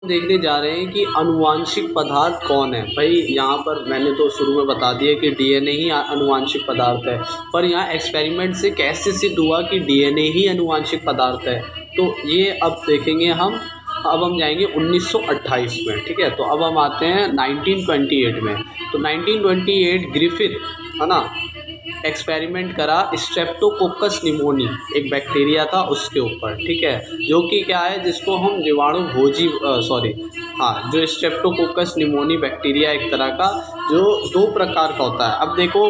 देखने जा रहे हैं कि आनुवांशिक पदार्थ कौन है। भाई यहाँ पर मैंने तो शुरू में बता दिया कि डीएनए ही आनुवांशिक पदार्थ है, पर यहाँ एक्सपेरिमेंट से कैसे सिद्ध हुआ कि डीएनए ही आनुवांशिक पदार्थ है, तो ये अब देखेंगे हम। अब हम जाएंगे 1928 में, ठीक है। तो अब हम आते हैं 1928 में। तो 1928 ग्रिफिथ, है ना, एक्सपेरिमेंट करा स्ट्रेप्टोकोकस निमोनी, एक बैक्टीरिया था उसके ऊपर, ठीक है, जो कि क्या है, जिसको हम जीवाणु भोजी हाँ, जो स्ट्रेप्टोकोकस निमोनी बैक्टीरिया एक तरह का जो 2 प्रकार का होता है। अब देखो,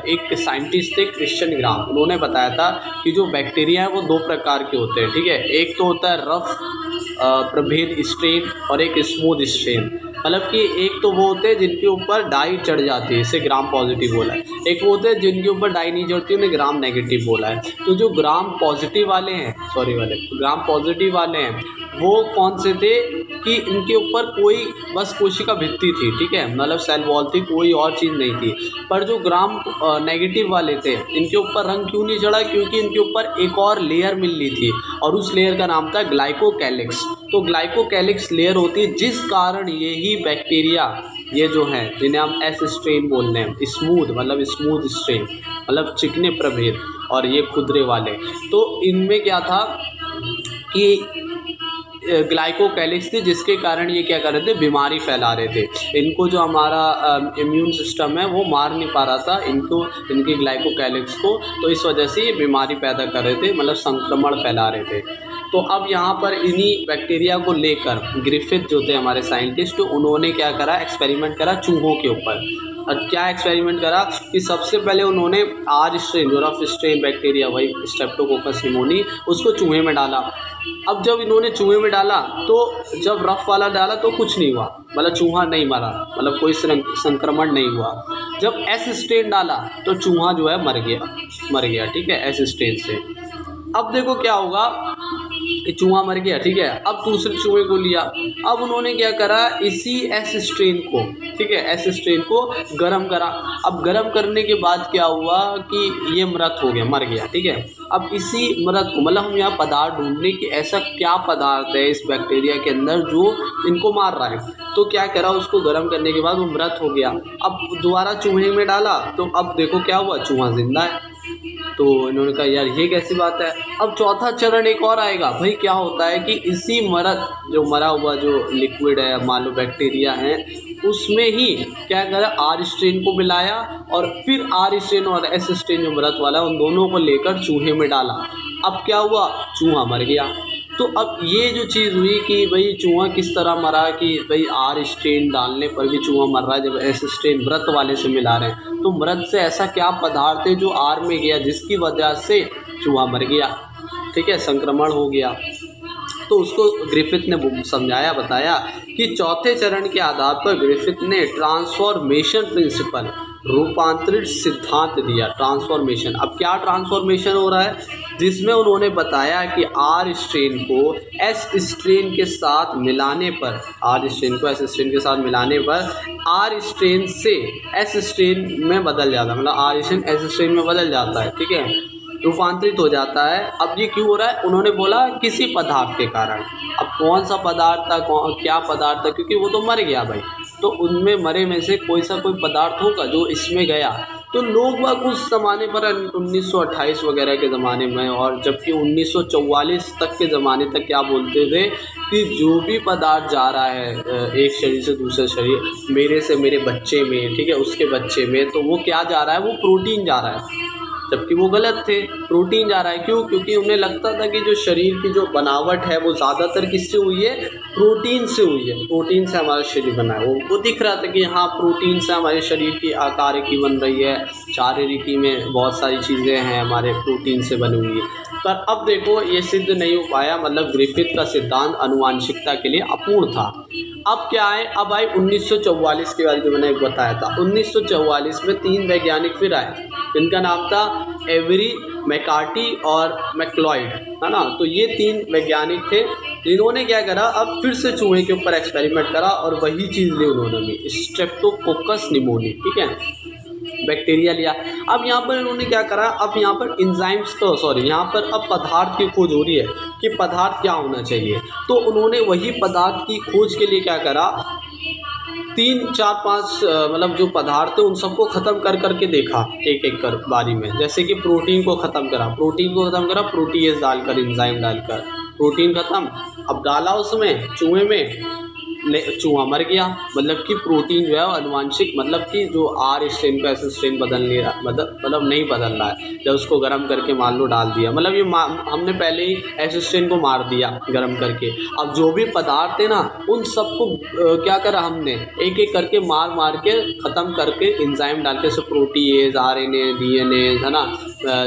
एक साइंटिस्ट थे क्रिश्चियन ग्राम, उन्होंने बताया था कि जो बैक्टीरिया है वो 2 प्रकार के होते हैं, ठीक है। एक तो होता है रफ प्रभेद स्ट्रेन और एक स्मूथ स्ट्रेन। मतलब कि एक तो वो होते हैं जिनके ऊपर डाई चढ़ जाती है, इसे ग्राम पॉजिटिव बोला है। एक वो होते हैं जिनके ऊपर डाई नहीं चढ़ती, उन्हें ग्राम नेगेटिव बोला है। तो जो ग्राम पॉजिटिव वाले हैं, ग्राम पॉजिटिव वाले हैं, वो कौन से थे कि इनके ऊपर कोई बस कोशिका भित्ति थी, ठीक है, मतलब सेल वॉल थी, कोई और चीज़ नहीं थी। पर जो ग्राम नेगेटिव वाले थे, इनके ऊपर रंग क्यों नहीं चढ़ा? क्योंकि इनके ऊपर एक और लेयर मिल रही थी और उस लेयर का नाम था ग्लाइकोकैलिक्स। तो ग्लाइकोकैलिक्स लेयर होती है, जिस कारण यही बैक्टीरिया, ये जो हैं जिन्हें हम एस स्ट्रेन बोल रहे हैं, स्मूथ स्ट्रेन मतलब चिकने प्रभेद, और ये खुदरे वाले, तो इनमें क्या था कि ग्लाइकोकैलिक्स थी, जिसके कारण ये क्या कर रहे थे, बीमारी फैला रहे थे। इनको जो हमारा इम्यून सिस्टम है वो मार नहीं पा रहा था इनके ग्लाइकोकैलिक्स को, तो इस वजह से ये बीमारी पैदा कर रहे थे, मतलब संक्रमण फैला रहे थे। तो अब यहाँ पर इन्हीं बैक्टीरिया को लेकर ग्रिफिथ जो थे हमारे साइंटिस्ट, उन्होंने क्या करा, एक्सपेरिमेंट करा चूहों के ऊपर। और क्या एक्सपेरिमेंट करा कि सबसे पहले उन्होंने आर स्ट्रेन, जो रफ स्ट्रेन बैक्टीरिया, वही स्ट्रेप्टोकोकस निमोनी, उसको चूहे में डाला। अब जब इन्होंने चूहे में डाला, तो जब रफ वाला डाला तो कुछ नहीं हुआ, मतलब चूहा नहीं मरा, मतलब कोई संक्रमण नहीं हुआ। जब एस स्ट्रेन डाला तो चूहा जो है मर गया, ठीक है, एस स्ट्रेन से। अब देखो क्या होगा, चूहा मर गया, ठीक है। अब दूसरे चूहे को लिया, अब उन्होंने क्या करा, इसी एस स्ट्रेन को, ठीक है, एस स्ट्रेन को गर्म करा। अब गर्म करने के बाद क्या हुआ कि ये मृत हो गया, मर गया, ठीक है। अब इसी मृत को, मतलब हम यहाँ पदार्थ ढूंढने कि ऐसा क्या पदार्थ है इस बैक्टीरिया के अंदर जो इनको मार रहा है। तो क्या करा, उसको गर्म करने के बाद वो मृत हो गया। अब दोबारा चूहे में डाला, तो अब देखो क्या हुआ, चूहा जिंदा है। तो इन्होंने कहा यार ये कैसी बात है। अब चौथा चरण एक और आएगा। भाई क्या होता है कि इसी मरा हुआ जो लिक्विड है, मान लो बैक्टीरिया है, उसमें ही क्या करा, आर स्ट्रेन को मिलाया और फिर आर स्ट्रेन और एस स्ट्रेन जो मृत वाला है, उन दोनों को लेकर चूहे में डाला। अब क्या हुआ, चूहा मर गया। तो अब ये जो चीज़ हुई कि भाई चूहा किस तरह मरा, कि भाई आर स्ट्रेन डालने पर भी चूहा मर रहा है, जब एस स्ट्रेन मृत वाले से मिला रहे हैं। तो मृत से ऐसा क्या पदार्थ है जो आर में गया, जिसकी वजह से चूहा मर गया, ठीक है, संक्रमण हो गया। तो उसको ग्रिफिथ ने समझाया, बताया कि चौथे चरण के आधार पर ग्रिफिथ ने ट्रांसफॉर्मेशन प्रिंसिपल, रूपांतरित सिद्धांत दिया। ट्रांसफॉर्मेशन, अब क्या ट्रांसफॉर्मेशन हो रहा है, जिसमें उन्होंने बताया कि आर स्ट्रेन को एस स्ट्रेन के साथ मिलाने पर, आर स्ट्रेन को एस स्ट्रेन के साथ मिलाने पर आर स्ट्रेन से एस स्ट्रेन में बदल जाता है, मतलब आर स्ट्रेन एस स्ट्रेन में बदल जाता है, ठीक है, रूपांतरित हो जाता है। अब ये क्यों हो रहा है, उन्होंने बोला किसी पदार्थ के कारण। अब कौन सा पदार्थ था, क्या पदार्थ था, क्योंकि वो तो मर गया भाई, तो उनमें मरे में से कोई पदार्थ होगा जो इसमें गया। तो लोग बाग उस ज़माने पर 1928 वगैरह के ज़माने में, और जबकि 1944 तक के ज़माने तक क्या बोलते थे कि जो भी पदार्थ जा रहा है एक शरीर से दूसरे शरीर, मेरे से मेरे बच्चे में, ठीक है, उसके बच्चे में, तो वो क्या जा रहा है, वो प्रोटीन जा रहा है। जबकि वो गलत थे, प्रोटीन जा रहा है। क्यों? क्योंकि उन्हें लगता था कि जो शरीर की जो बनावट है वो ज़्यादातर किससे हुई है, प्रोटीन से हुई है, प्रोटीन से हमारा शरीर बना है। वो दिख रहा था कि हाँ, प्रोटीन से हमारे शरीर की आकार की बन रही है, शारीरिकी में बहुत सारी चीज़ें हैं हमारे प्रोटीन से बनी हुई है। पर अब देखो ये सिद्ध नहीं हो पाया, मतलब ग्रिफिथ का सिद्धांत आनुवांशिकता के लिए अपूर्ण था। अब क्या है, अब आए 1944 के बारे में, जो मैंने बताया था। 1944 में 3 वैज्ञानिक फिर आए, इनका नाम था एवरी, मैकार्टी और मैक्लॉयड, है ना। तो ये 3 वैज्ञानिक थे, इन्होंने क्या करा, अब फिर से चूहे के ऊपर एक्सपेरिमेंट करा और वही चीज़ ली उन्होंने भी, स्ट्रेप्टोकोकस निमोनी, ठीक है। बैक्टीरिया लिया। अब यहाँ पर इन्होंने क्या करा, अब यहाँ पर एंजाइम्स तो सॉरी यहाँ पर अब पदार्थ की खोज हो रही है कि पदार्थ क्या होना चाहिए। तो उन्होंने वही पदार्थ की खोज के लिए क्या करा, 3 4 5 मतलब जो पदार्थ है उन सबको ख़त्म कर करके देखा एक एक कर बारी में। जैसे कि प्रोटीन को ख़त्म करा, प्रोटीएज डालकर, एंजाइम डालकर प्रोटीन ख़त्म। अब डाला उसमें चूहे में, चूहा मर गया। मतलब कि प्रोटीन जो है आनुवांशिक, मतलब कि जो आर स्ट्रेन को एस स्ट्रेन बदल नहीं रहा, मतलब नहीं बदल रहा है। जब उसको गर्म करके मान लो डाल दिया, मतलब ये हमने पहले ही एस स्ट्रेन को मार दिया गर्म करके। अब जो भी पदार्थ है ना उन सबको क्या करा हमने, एक एक करके मार के ख़त्म करके एंजाइम डाल के, जैसे प्रोटीएज, RNA, DNA है ना,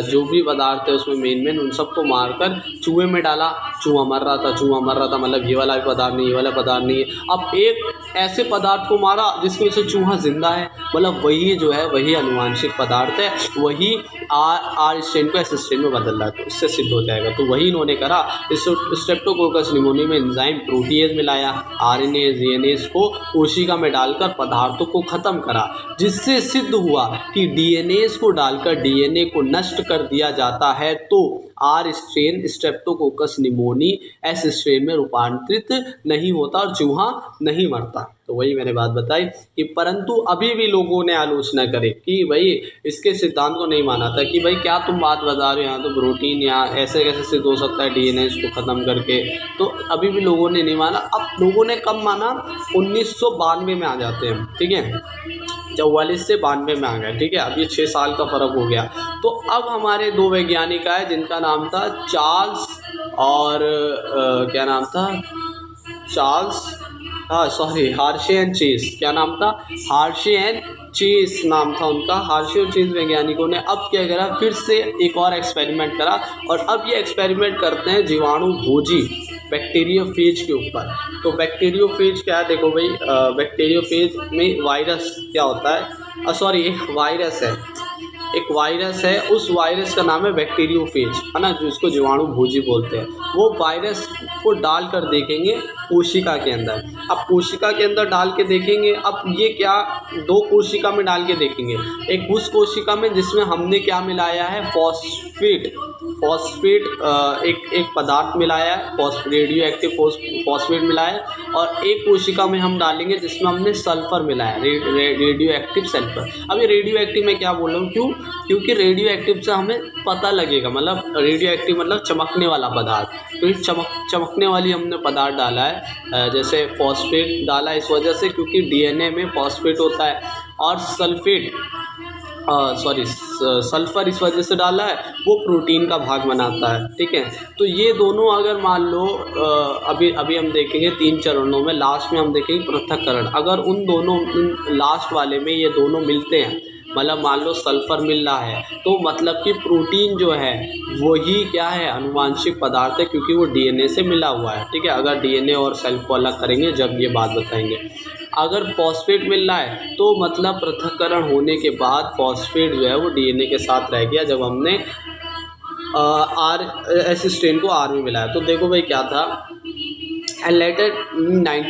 जो भी पदार्थ है उसमें मेन उन सबको मारकर चूहे में डाला। चूहा मर रहा था, मतलब ये वाला पदार्थ नहीं, ये वाला पदार्थ नहीं है। अब एक ऐसे पदार्थ को मारा जिसकी वजह से चूहा जिंदा है, मतलब वही जो है वही आनुवांशिक पदार्थ है, वही आर स्ट्रेन को एस स्ट्रेन में बदल रहा है, तो इससे सिद्ध हो जाएगा। तो वही इन्होंने करा, स्ट्रेप्टोकोकस निमोनिया में एंजाइम प्रोटीएज मिलाया, RNA DNA को कोशिका में डालकर पदार्थों को ख़त्म करा, जिससे सिद्ध हुआ कि DNA को डालकर DNA को नष्ट कर दिया जाता है, तो R strain Streptococcus pneumoniae S strain में रूपांतरित नहीं होता और चूहा नहीं मरता। तो वही मैंने बात बताई कि परंतु अभी भी लोगों ने आलोचना करे कि भाई इसके सिद्धांत को नहीं माना था, कि भाई क्या तुम बात बता रहे हो, यहाँ तो प्रोटीन या ऐसे कैसे सिद्ध हो सकता है DNA को ख़त्म करके। तो अभी भी लोगों ने नहीं माना। अब लोगों ने कब माना, 1992 में आ जाते हैं, ठीक है, 44 से 92 में आ गए, ठीक है। अब ये 6 साल का फ़र्क हो गया। तो अब हमारे 2 वैज्ञानिक आए जिनका नाम था चार्ल्स और क्या नाम था, हार्शे एंड चेस। क्या नाम था, हार्शे एंड चेस नाम था उनका। हार्शे और चेस वैज्ञानिकों ने अब क्या करा, फिर से एक और एक्सपेरिमेंट करा, और अब ये एक्सपेरिमेंट करते हैं जीवाणु भोजी बैक्टीरियोफेज के ऊपर। तो बैक्टीरियोफेज क्या है, देखो भाई, बैक्टीरियोफेज में वायरस क्या होता है, एक वायरस है, उस वायरस का नाम है बैक्टीरियोफेज, है ना, जिसको जीवाणु भोजी बोलते हैं। वो वायरस को डाल कर देखेंगे कोशिका के अंदर। अब कोशिका के अंदर डाल के देखेंगे, अब ये क्या, 2 कोशिका में डाल के देखेंगे। एक उस कोशिका में जिसमें हमने क्या मिलाया है, फॉस्फेट, एक पदार्थ मिलाया है, रेडियो एक्टिव फॉस्फेट मिलाया है, और एक कोशिका में हम डालेंगे जिसमें हमने सल्फर मिलाया है, रेडियो एक्टिव सल्फर। अब ये रेडियो एक्टिव मैं क्या बोल रहा हूँ, क्यों, क्योंकि रेडियो एक्टिव से हमें पता लगेगा, मतलब रेडियो एक्टिव मतलब चमकने वाला पदार्थ। तो ये चमकने वाली हमने पदार्थ डाला है, जैसे फॉस्फेट डाला इस वजह से क्योंकि DNA में फॉस्फेट होता है, और सल्फ़र इस वजह से डाला है, वो प्रोटीन का भाग बनाता है, ठीक है। तो ये दोनों अगर मान लो अभी हम देखेंगे 3 चरणों में, लास्ट में हम देखेंगे पृथक्करण। अगर उन दोनों लास्ट वाले में ये दोनों मिलते हैं, मतलब मान लो सल्फ़र मिल रहा है, तो मतलब कि प्रोटीन जो है वही क्या है, आनुवांशिक पदार्थ है, क्योंकि वो DNA से मिला हुआ है, ठीक है। अगर DNA और सेल्फ को अलग करेंगे जब ये बात बताएंगे। अगर फॉस्फेट मिल रहा है तो मतलब पृथक्करण होने के बाद फॉस्फेट जो है वो DNA के साथ रह गया, जब हमने एस स्ट्रेन को R में मिलाया। तो देखो भाई क्या था, लेटर 19